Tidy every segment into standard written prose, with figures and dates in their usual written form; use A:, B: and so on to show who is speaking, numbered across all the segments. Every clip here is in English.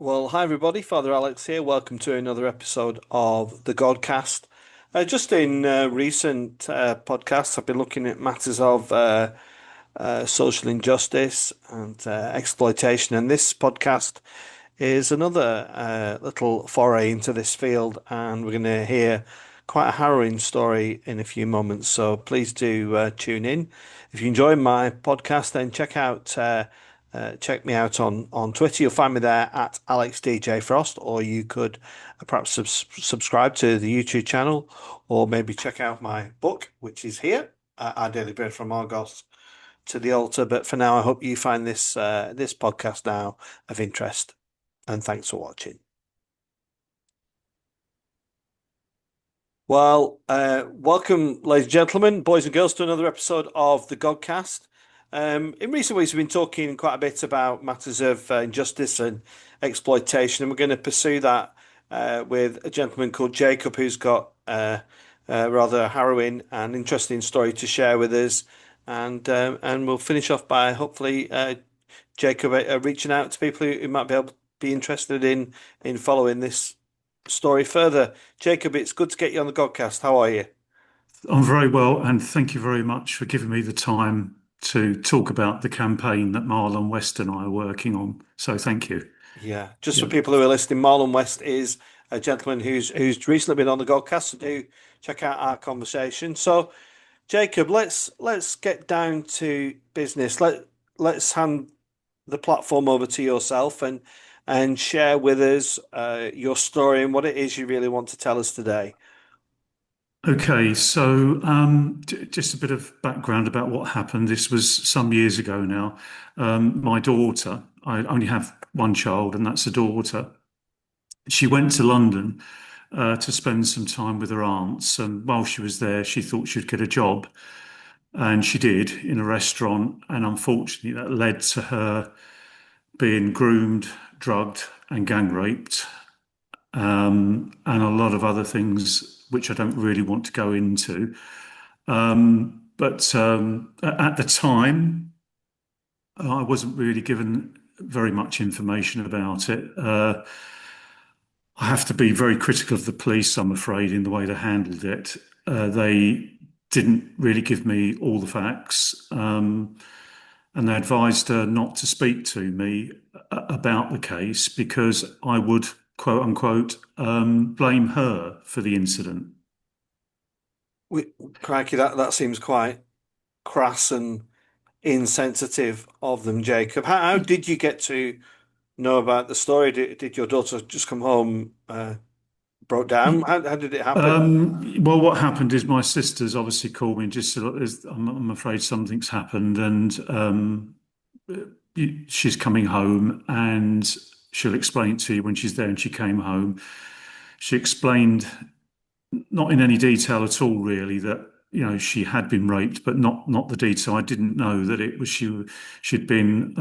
A: Well, hi everybody, Father Alex here. Welcome to another episode of the Godcast. Just in recent podcasts, I've been looking at matters of social injustice and exploitation, and this podcast is another little foray into this field, and we're going to hear quite a harrowing story in a few moments. So please do tune in. If you enjoy my podcast, then check me out on Twitter. You'll find me there at AlexDJFrost, or you could perhaps subscribe to the YouTube channel, or maybe check out my book, which is here, Our Daily Bread from Argos to the Altar. But for now, I hope you find this podcast now of interest, and thanks for watching. Well, welcome, ladies and gentlemen, boys and girls, to another episode of the Godcast. In recent weeks, we've been talking quite a bit about matters of injustice and exploitation, and we're going to pursue that with a gentleman called Jacob, who's got a rather harrowing and interesting story to share with us. And we'll finish off by hopefully Jacob reaching out to people who might be interested in following this story further. Jacob, it's good to get you on the Godcast. How are you?
B: I'm very well, and thank you very much for giving me the time to talk about the campaign that Marlon West and I are working on. So thank you.
A: Yeah, just for
B: Yeah.
A: people who are listening, Marlon West is a gentleman who's recently been on the Godcast, so do check out our conversation. So, Jacob, let's get down to business. Let's hand the platform over to yourself and share with us your story and what it is you really want to tell us today.
B: Okay, so just a bit of background about what happened. This was some years ago now. My daughter, I only have one child, and that's a daughter. She went to London to spend some time with her aunts, and while she was there, she thought she'd get a job. And she did in a restaurant, and unfortunately, that led to her being groomed, drugged, and gang raped, and a lot of other things which I don't really want to go into. But at the time, I wasn't really given very much information about it. I have to be very critical of the police, I'm afraid, in the way they handled it. They didn't really give me all the facts, and they advised her not to speak to me about the case because I would, quote unquote, blame her for the incident.
A: Crikey, that seems quite crass and insensitive of them, Jacob. How did you get to know about the story? Did your daughter just come home, broke down? How did it happen?
B: Well, what happened is my sisters obviously called me and just said, "Look, I'm afraid something's happened, and she's coming home, and she'll explain it to you when she's there." And she came home. She explained, not in any detail at all, really, that she had been raped, but not the detail. I didn't know that it was she'd been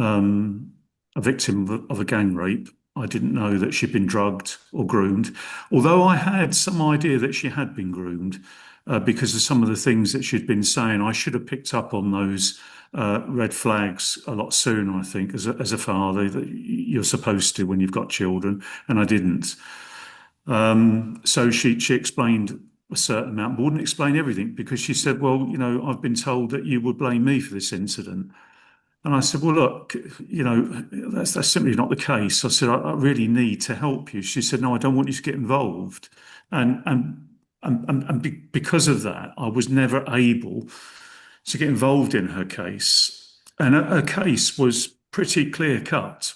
B: a victim of a gang rape. I didn't know that she'd been drugged or groomed, although I had some idea that she had been groomed because of some of the things that she'd been saying. I should have picked up on those red flags a lot sooner, I think, as a father, that you're supposed to when you've got children, and I didn't. So she explained a certain amount, but wouldn't explain everything because she said, "Well, I've been told that you would blame me for this incident." And I said, "Well, look, that's simply not the case." I said, I really need to help you." She said, "No, I don't want you to get involved." And because of that, I was never able to get involved in her case. And her case was pretty clear cut.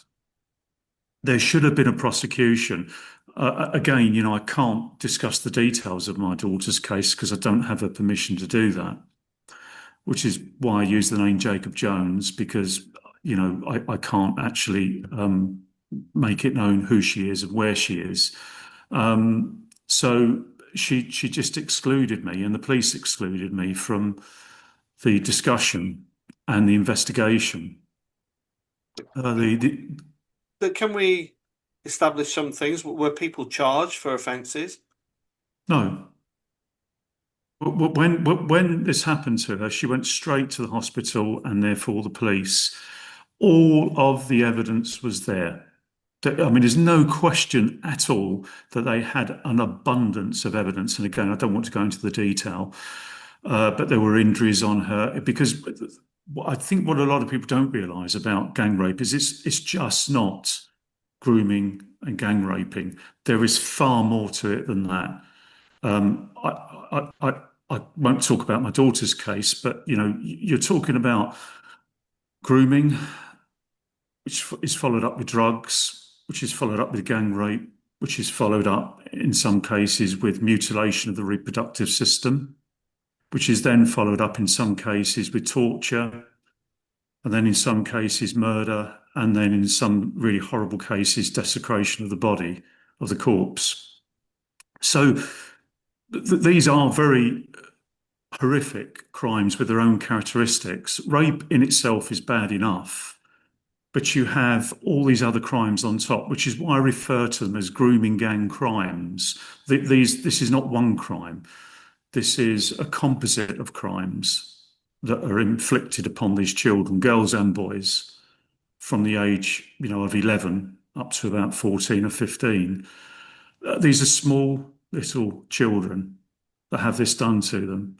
B: There should have been a prosecution. Again, I can't discuss the details of my daughter's case because I don't have her permission to do that, which is why I use the name Jacob Jones, because I can't actually make it known who she is and where she is. So she just excluded me, and the police excluded me from the discussion and the investigation. The
A: But can we establish some things? Were people charged for offences?
B: No. When this happened to her, she went straight to the hospital and therefore the police. All of the evidence was there. I mean, there's no question at all that they had an abundance of evidence. And again, I don't want to go into the detail, but there were injuries on her because I think what a lot of people don't realise about gang rape is it's just not grooming and gang raping. There is far more to it than that. I won't talk about my daughter's case, but you're talking about grooming, which is followed up with drugs, which is followed up with gang rape, which is followed up in some cases with mutilation of the reproductive system, which is then followed up in some cases with torture, and then in some cases murder, and then in some really horrible cases desecration of the body of the corpse. So these are very horrific crimes with their own characteristics. Rape in itself is bad enough, but you have all these other crimes on top, which is why I refer to them as grooming gang crimes. This is not one crime. This is a composite of crimes that are inflicted upon these children, girls and boys, from the age, of 11 up to about 14 or 15. These are small little children that have this done to them.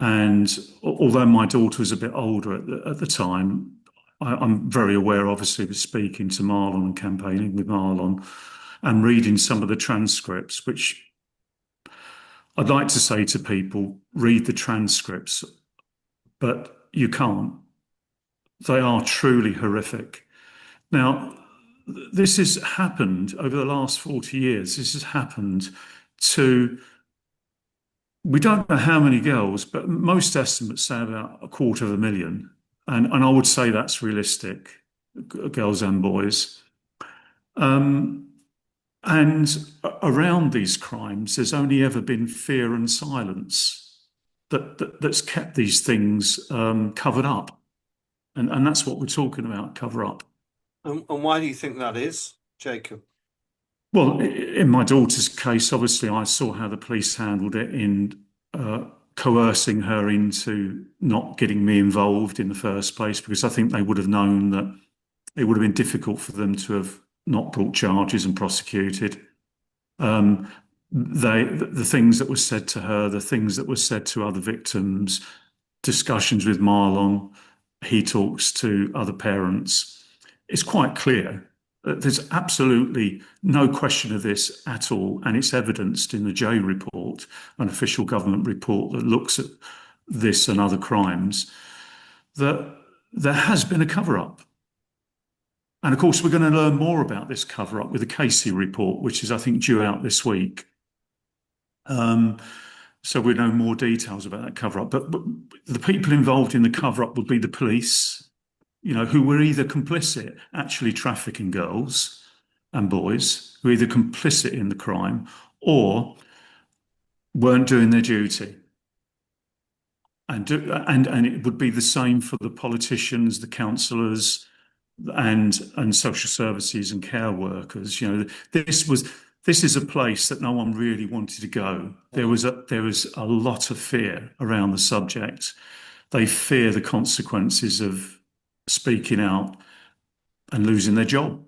B: And although my daughter was a bit older at the time, I'm very aware, obviously, of speaking to Marlon and campaigning with Marlon and reading some of the transcripts, which I'd like to say to people, read the transcripts, but you can't. They are truly horrific. Now, this has happened over the last 40 years. This has happened to, we don't know how many girls, but most estimates say about 250,000. And I would say that's realistic, girls and boys. And around these crimes, there's only ever been fear and silence that's kept these things covered up. And that's what we're talking about, cover up.
A: And why do you think that is, Jacob?
B: Well, in my daughter's case, obviously, I saw how the police handled it in coercing her into not getting me involved in the first place, because I think they would have known that it would have been difficult for them to have not brought charges and prosecuted. The things that were said to her, the things that were said to other victims, discussions with Marlon, he talks to other parents. It's quite clear that there's absolutely no question of this at all, and it's evidenced in the J report, an official government report that looks at this and other crimes, that there has been a cover-up. And of course, we're going to learn more about this cover-up with the Casey report, which is, I think, due out this week. So we know more details about that cover-up. But the people involved in the cover-up would be the police, who were either complicit, actually trafficking girls and boys, who were either complicit in the crime or weren't doing their duty. And it would be the same for the politicians, the councillors, and social services and care workers. This is a place that no one really wanted to go. There was a lot of fear around the subject. They fear the consequences of speaking out and losing their job.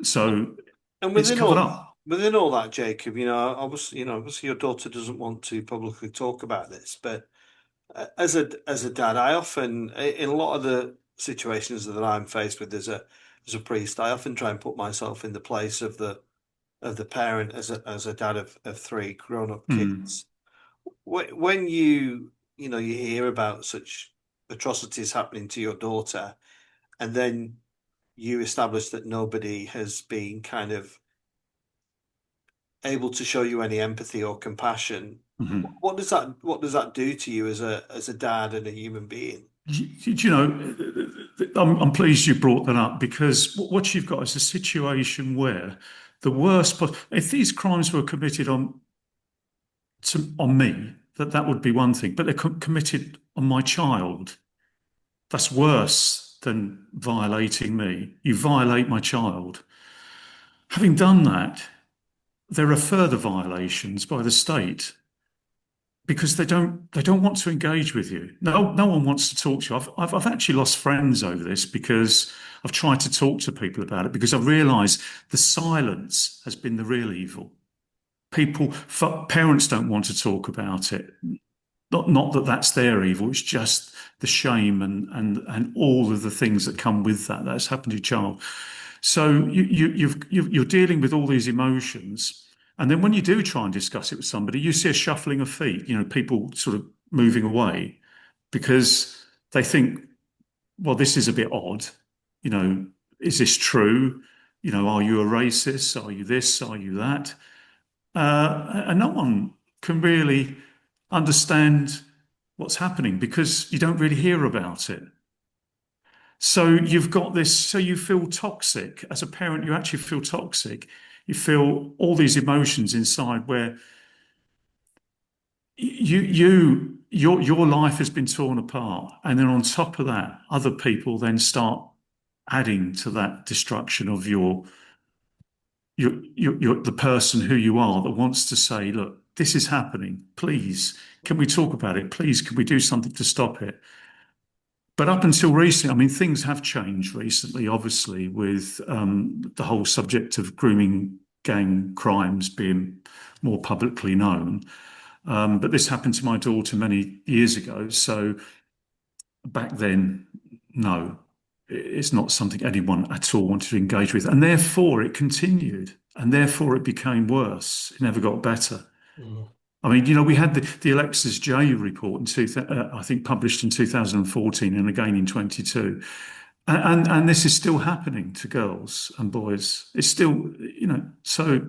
B: So
A: And
B: it's covered up.
A: within all that, Jacob, obviously your daughter doesn't want to publicly talk about this, but as a dad, I often, in a lot of the situations that I'm faced with as a priest, I often try and put myself in the place of the parent as a dad of three grown-up kids. When you hear about such atrocities happening to your daughter, and then you establish that nobody has been kind of able to show you any empathy or compassion, what does that do to you as a dad and a human being?
B: I'm pleased you brought that up, because what you've got is a situation where the worst, if these crimes were committed on me, that would be one thing, but they're committed on my child. That's worse than violating me. You violate my child. Having done that, there are further violations by the state. because they don't want to engage with you. No one wants to talk to you. I've actually lost friends over this because I've tried to talk to people about it because I realise the silence has been the real evil. Parents don't want to talk about it. Not that that's their evil. It's just the shame and all of the things that come with that. That's happened to your child. So you're dealing with all these emotions, and then when you do try and discuss it with somebody, you see a shuffling of feet. People sort of moving away because they think, well, this is a bit odd. You know, is this true? Are you a racist? Are you this? Are you that? And no one can really understand what's happening because you don't really hear about it. So you've got this, so you feel toxic. As a parent, you actually feel toxic. You feel all these emotions inside where your life has been torn apart. And then on top of that, other people then start adding to that destruction of the person who you are that wants to say, look, this is happening. Please, can we talk about it? Please, can we do something to stop it? But up until recently, I mean, things have changed recently, obviously, with the whole subject of grooming gang crimes being more publicly known. But this happened to my daughter many years ago. So back then, no, it's not something anyone at all wanted to engage with. And therefore, it continued. And therefore, it became worse. It never got better.
A: Mm.
B: I mean, we had the Alexis J report I think published in 2014 and again in 22. And this is still happening to girls and boys. It's still, so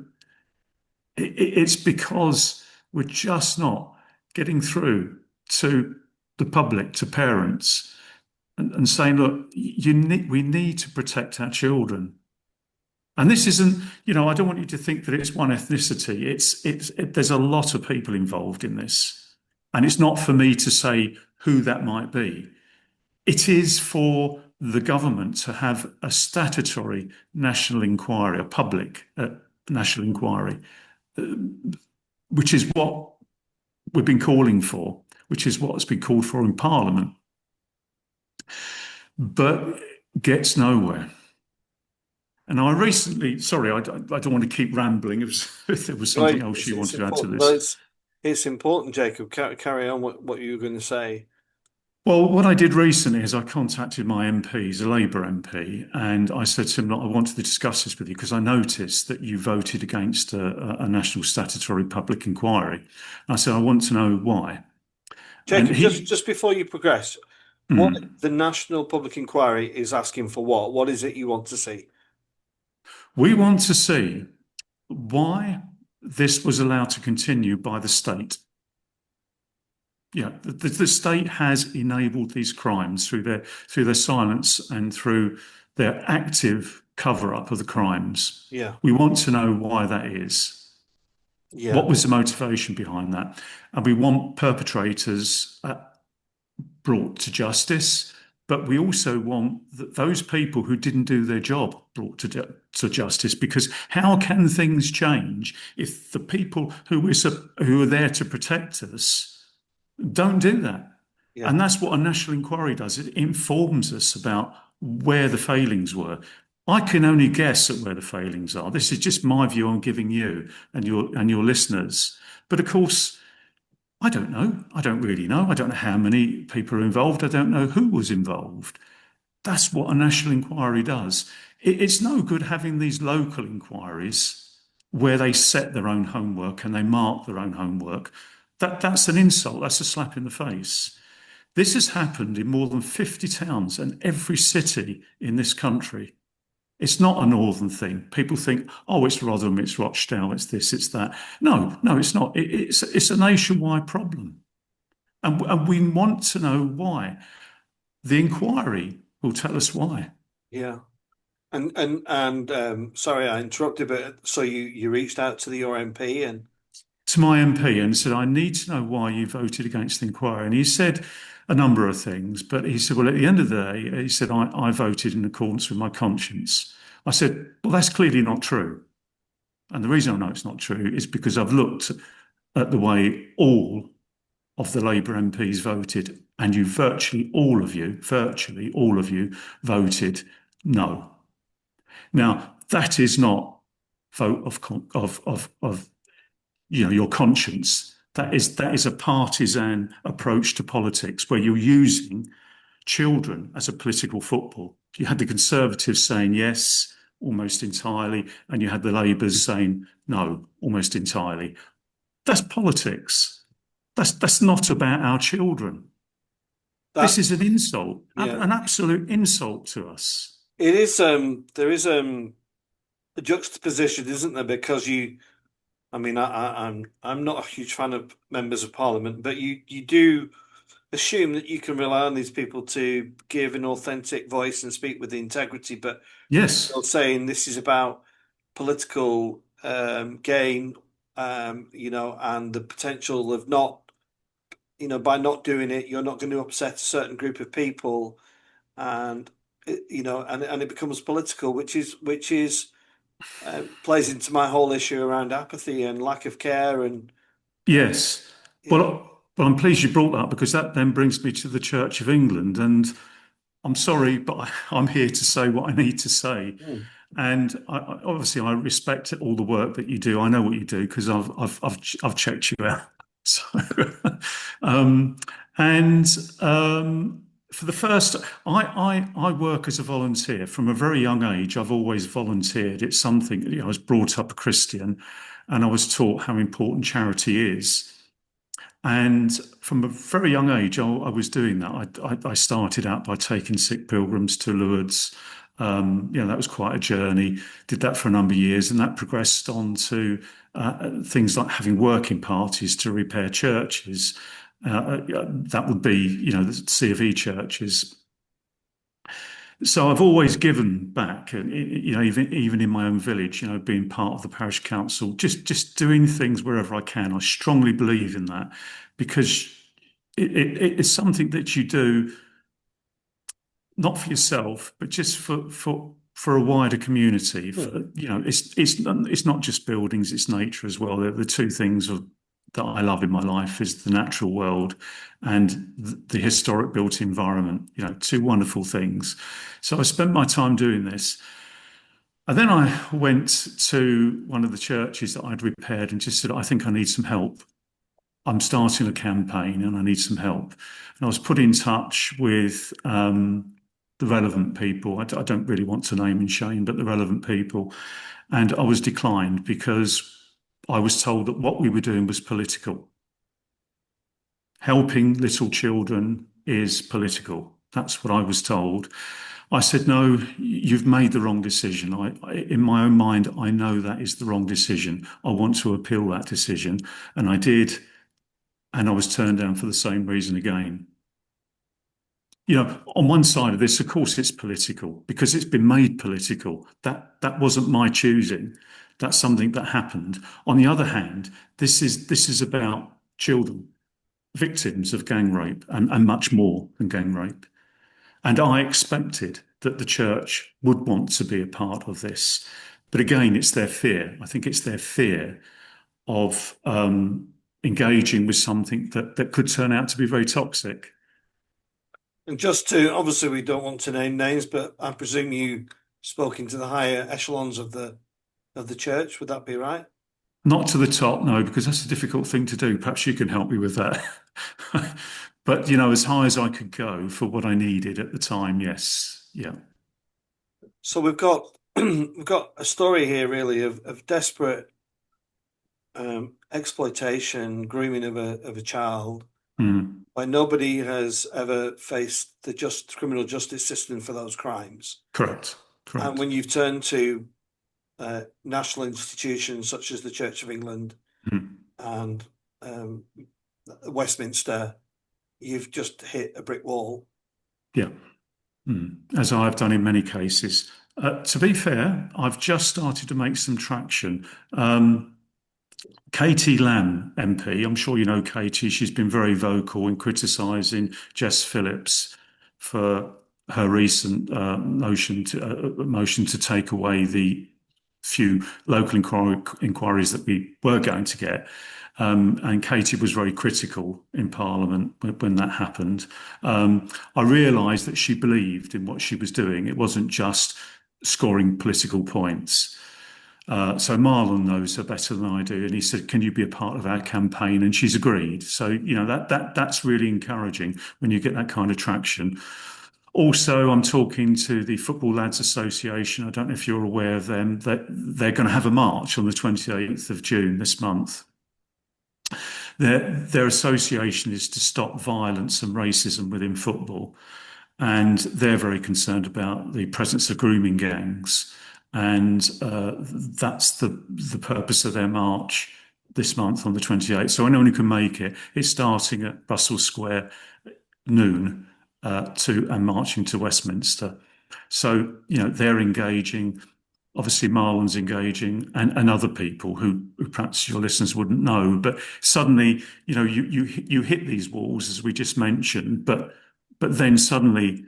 B: it's because we're just not getting through to the public, to parents, and saying, look, we need to protect our children. And this isn't, I don't want you to think that it's one ethnicity. There's a lot of people involved in this. And it's not for me to say who that might be. It is for the government to have a statutory national inquiry, a public national inquiry, which is what we've been calling for, which is what's been called for in Parliament, but gets nowhere. And I recently, sorry, I don't want to keep rambling. If there was something
A: Right,
B: else you
A: it's
B: wanted to add to
A: important. Well,
B: this.
A: it's important, Jacob. Carry on what you were going to say.
B: Well, what I did recently is I contacted my MPs, a Labour MP, and I said to him, look, I wanted to discuss this with you because I noticed that you voted against a national statutory public inquiry. I said, I want to know why. And
A: Jacob, just before you progress, what
B: mm,
A: the National Public Inquiry is asking for what? What is it you want to see?
B: we want to see why this was allowed to continue by the state. Yeah, the state has enabled these crimes through their silence and through their active cover up of the crimes.
A: Yeah,
B: We want to know why that is.
A: yeah,
B: What was the motivation behind that? And we want perpetrators brought to justice, but we also want those people who didn't do their job brought to justice. Because how can things change if the people who are there to protect us don't do that?
A: yeah,
B: And that's what a national inquiry does. It informs us about where the failings were. I can only guess at where the failings are. This is just my view I'm giving you and your listeners. But of course, I don't know. I don't really know. I don't know how many people are involved. I don't know who was involved. That's what a national inquiry does. It's no good having these local inquiries where they set their own homework and they mark their own homework. That's an insult. That's a slap in the face. This has happened in more than 50 towns and every city in this country. It's not a northern thing. People think, oh, it's Rotherham, it's Rochdale, it's this, it's that. No, it's not. It's a nationwide problem. And we want to know why. The inquiry will tell us why.
A: yeah. And sorry, I interrupted, but so you reached out to your MP and
B: To my MP and said, I need to know why you voted against the inquiry. And he said a number of things, but he said, well, at the end of the day, he said, I voted in accordance with my conscience. I said, well, that's clearly not true. And the reason I know it's not true is because I've looked at the way all of the Labour MPs voted, and you virtually all of you voted no. Now, that is not vote of your conscience. That is a partisan approach to politics where you're using children as a political football. You had the Conservatives saying yes almost entirely, and you had the Labours saying no almost entirely. That's politics. That's not about our children. This
A: That
B: is an insult,
A: yeah,
B: an absolute insult to us.
A: it is. There is a juxtaposition, isn't there? Because I mean, I'm not a huge fan of members of parliament, but you do assume that you can rely on these people to give an authentic voice and speak with integrity. But you're still
B: Yes,
A: saying this is about political gain, and the potential of not, by not doing it, you're not going to upset a certain group of people, and and it becomes political, which is plays into my whole issue around apathy and lack of care and uh,
B: yes.
A: yeah.
B: Well, I'm pleased you brought that because that then brings me to the Church of England. And I'm sorry, but I'm here to say what I need to say.
A: Hmm.
B: And obviously, I respect all the work that you do. I know what you do because I've checked you out. So, um, and for the first, I work as a volunteer from a very young age. I've always volunteered. It's something, I was brought up a Christian, and I was taught how important charity is. And from a very young age, I was doing that. I started out by taking sick pilgrims to Lourdes. That was quite a journey. Did that for a number of years, and that progressed on to things like having working parties to repair churches. That would be, the C of E churches. So I've always given back, and even in my own village, being part of the parish council, just doing things wherever I can. I strongly believe in that because it's something that you do not for yourself, but just for a wider community.
A: Hmm.
B: It's not just buildings; it's nature as well. They're the two things that I love in my life is the natural world and the historic built environment. Two wonderful things. So I spent my time doing this. And then I went to one of the churches that I'd repaired and just said, I think I need some help. I'm starting a campaign and I need some help. And I was put in touch with the relevant people. I don't really want to name and shame, but the relevant people. And I was declined because I was told that what we were doing was political. Helping little children is political. That's what I was told. I said, no, you've made the wrong decision. In my own mind, I know that is the wrong decision. I want to appeal that decision. And I did. And I was turned down for the same reason again. On one side of this, of course, it's political because it's been made political. That wasn't my choosing. That's something that happened. On the other hand, this is about children, victims of gang rape, and much more than gang rape. And I expected that the church would want to be a part of this. But again, it's their fear. I think it's their fear of engaging with something that could turn out to be very toxic.
A: And just to, obviously, we don't want to name names, but I presume you spoke into the higher echelons of the church. Would that be right?
B: Not to the top, no, because that's a difficult thing to do. Perhaps you can help me with that. But, as high as I could go for what I needed at the time, yes. Yeah.
A: So we've got we've got a story here, really, of desperate exploitation, grooming of a child,
B: Mm.
A: where nobody has ever faced the just criminal justice system for those crimes.
B: Correct.
A: And
B: Correct.
A: when you've turned to national institutions such as the Church of England
B: Mm.
A: and Westminster, you've just hit a brick wall.
B: Yeah. Mm. As I've done in many cases. To be fair, I've just started to make some traction. Katie Lamb MP, I'm sure you know Katie, she's been very vocal in criticising Jess Phillips for her recent motion to take away the few local inquiries that we were going to get. And Katie was very critical in Parliament when that happened. I realised that she believed in what she was doing. It wasn't just scoring political points. So Marlon knows her better than I do, and he said, "Can you be a part of our campaign?" And she's agreed. So that's really encouraging when you get that kind of traction. Also, I'm talking to the Football Lads Association. I don't know if you're aware of them. That they're going to have a march on the 28th of June this month. Their association is to stop violence and racism within football, and they're very concerned about the presence of grooming gangs, and that's the purpose of their march this month on the 28th. So anyone who can make it, it's starting at Brussels Square noon and marching to Westminster. So they're engaging. Obviously, Marlon's engaging, and other people who perhaps your listeners wouldn't know. But suddenly, you hit these walls as we just mentioned, but then suddenly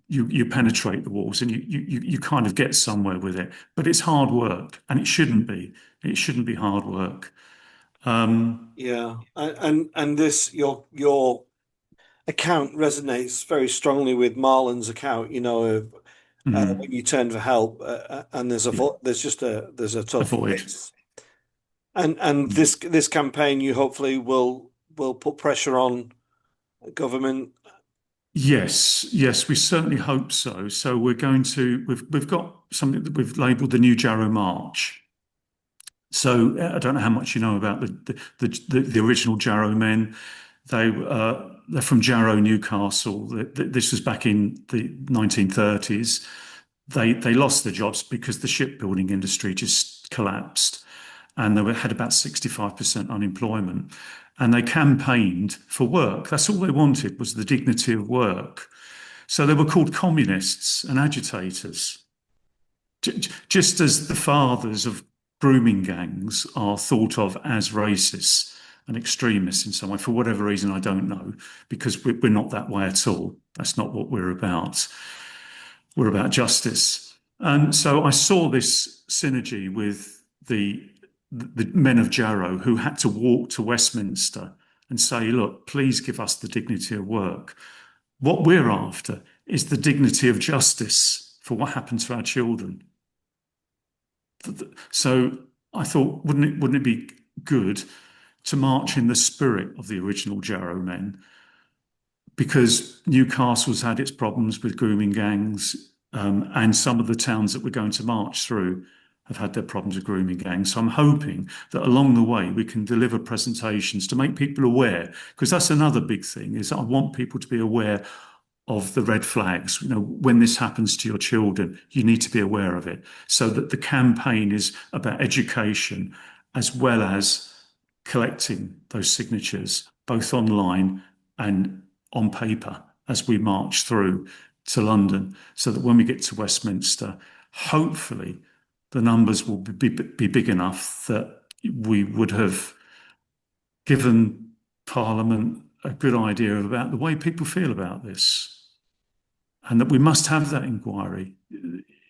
B: you penetrate the walls and you kind of get somewhere with it. But it's hard work, and it shouldn't be. It shouldn't be hard work.
A: Yeah, and this your account resonates very strongly with Marlon's account. Of when
B: Mm,
A: you turn for help, and
B: yeah,
A: there's a total
B: avoid.
A: fix. And
B: Mm.
A: this campaign, you hopefully will put pressure on government.
B: Yes, yes, we certainly hope so. So we've got something that we've labelled the new Jarrow March. So I don't know how much you know about the original Jarrow men. They're from Jarrow, Newcastle. This was back in the 1930s. They lost their jobs because the shipbuilding industry just collapsed, and had about 65% unemployment. And they campaigned for work. That's all they wanted, was the dignity of work. So they were called communists and agitators. Just as the fathers of grooming gangs are thought of as racists and extremists in some way, for whatever reason, I don't know, because we're not that way at all. That's not what we're about. We're about justice. And so I saw this synergy with the men of Jarrow who had to walk to Westminster and say, look, please give us the dignity of work. What we're after is the dignity of justice for what happened to our children. So I thought, wouldn't it be good to march in the spirit of the original Jarrow men? Because Newcastle's had its problems with grooming gangs, and some of the towns that we're going to march through have had their problems with grooming gangs. So I'm hoping that along the way we can deliver presentations to make people aware, because that's another big thing, is I want people to be aware of the red flags. When this happens to your children, you need to be aware of it, so that the campaign is about education as well as collecting those signatures, both online and on paper, as we march through to London, so that when we get to Westminster, hopefully the numbers will be big enough that we would have given Parliament a good idea about the way people feel about this, and that we must have that inquiry.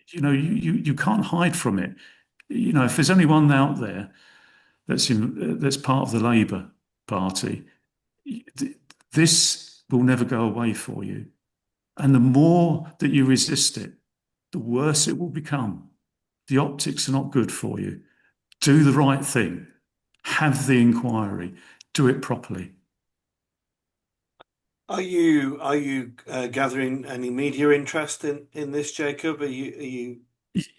B: You can't hide from it. If there's anyone out there that's part of the Labour Party, this will never go away for you. And the more that you resist it, the worse it will become. The optics are not good for you. Do the right thing. Have the inquiry. Do it properly.
A: Are you gathering any media interest in this, Jacob? Are you?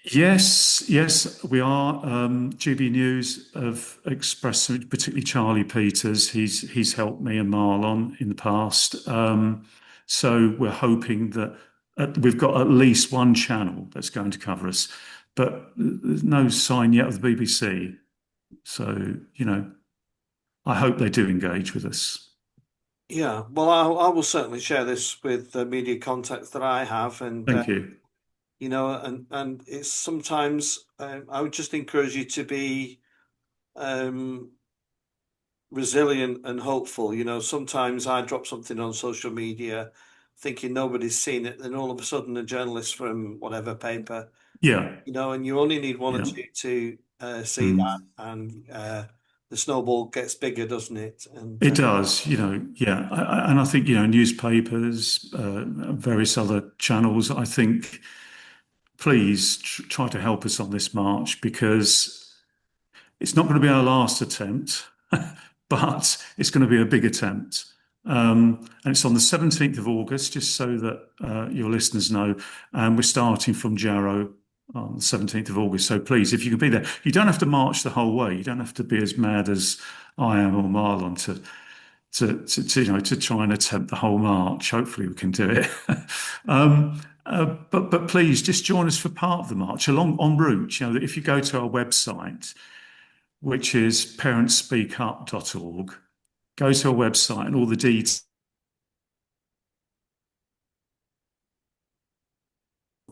B: Yes, yes, we are. GB News have expressed, particularly Charlie Peters. He's helped me and Marlon in the past. So we're hoping that we've got at least one channel that's going to cover us, but there's no sign yet of the BBC. So I hope they do engage with us.
A: Yeah, well, I will certainly share this with the media contacts that I have, and
B: Thank you.
A: and it's sometimes I would just encourage you to be um, resilient and hopeful. Sometimes I drop something on social media, thinking nobody's seen it, then all of a sudden a journalist from whatever paper
B: Yeah,
A: and you only need one or
B: yeah.
A: two to see that,
B: Mm.
A: and the snowball gets bigger, doesn't it? And
B: It does, yeah. And I think, newspapers, various other channels, I think, please try to help us on this march because it's not going to be our last attempt, but it's going to be a big attempt. And it's on the 17th of August, just so that your listeners know. And we're starting from Jarrow on the 17th of August. So please, if you can be there, you don't have to march the whole way. You don't have to be as mad as I am or Marlon to try and attempt the whole march. Hopefully, we can do it. But please just join us for part of the march along en route. If you go to our website, which is parentsspeakup.org, go to our website and all the details.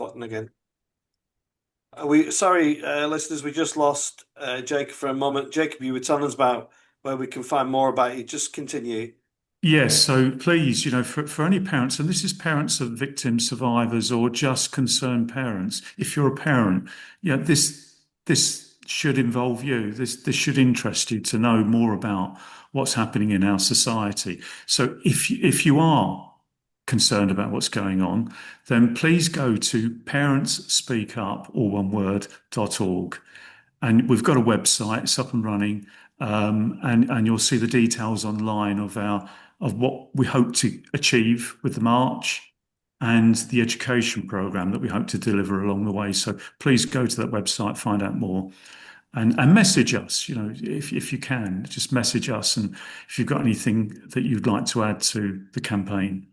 A: button again. We sorry, listeners, we just lost Jacob for a moment. Jacob, you were telling us about where we can find more about you. Just continue.
B: Yes, so please, for any parents, and this is parents of victims, survivors, or just concerned parents. If you're a parent, this should involve you. This should interest you to know more about what's happening in our society. So if you are concerned about what's going on, then please go to parentsspeakup, all one word, .org. And we've got a website, it's up and running, and you'll see the details online of what we hope to achieve with the march and the education program that we hope to deliver along the way. So please go to that website, find out more, and message us. If you can, just message us, and if you've got anything that you'd like to add to the campaign.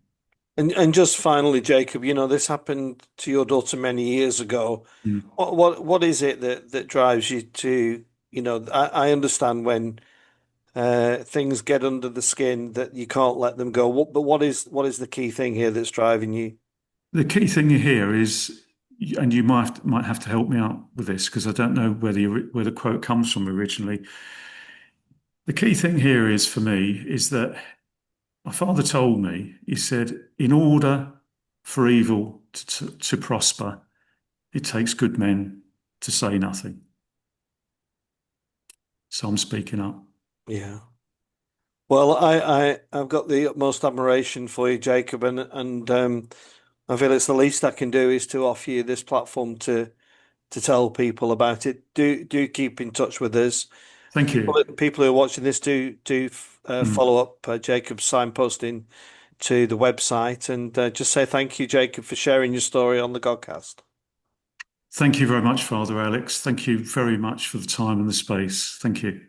A: And just finally, Jacob, this happened to your daughter many years ago.
B: Mm.
A: What is it that drives you to, I understand when things get under the skin that you can't let them go. But what is the key thing here that's driving you?
B: The key thing here is, and you might have to help me out with this because I don't know where the quote comes from originally. The key thing here is for me is that my father told me, he said, in order for evil to prosper, it takes good men to say nothing. So I'm speaking up.
A: Yeah. Well, I've got the utmost admiration for you, Jacob, and I feel it's the least I can do is to offer you this platform to tell people about it. Do keep in touch with us.
B: Thank you.
A: People who are watching this do
B: Mm.
A: follow up Jacob's signposting to the website, and just say thank you, Jacob, for sharing your story on the Godcast.
B: Thank you very much, Father Alex. Thank you very much for the time and the space. Thank you.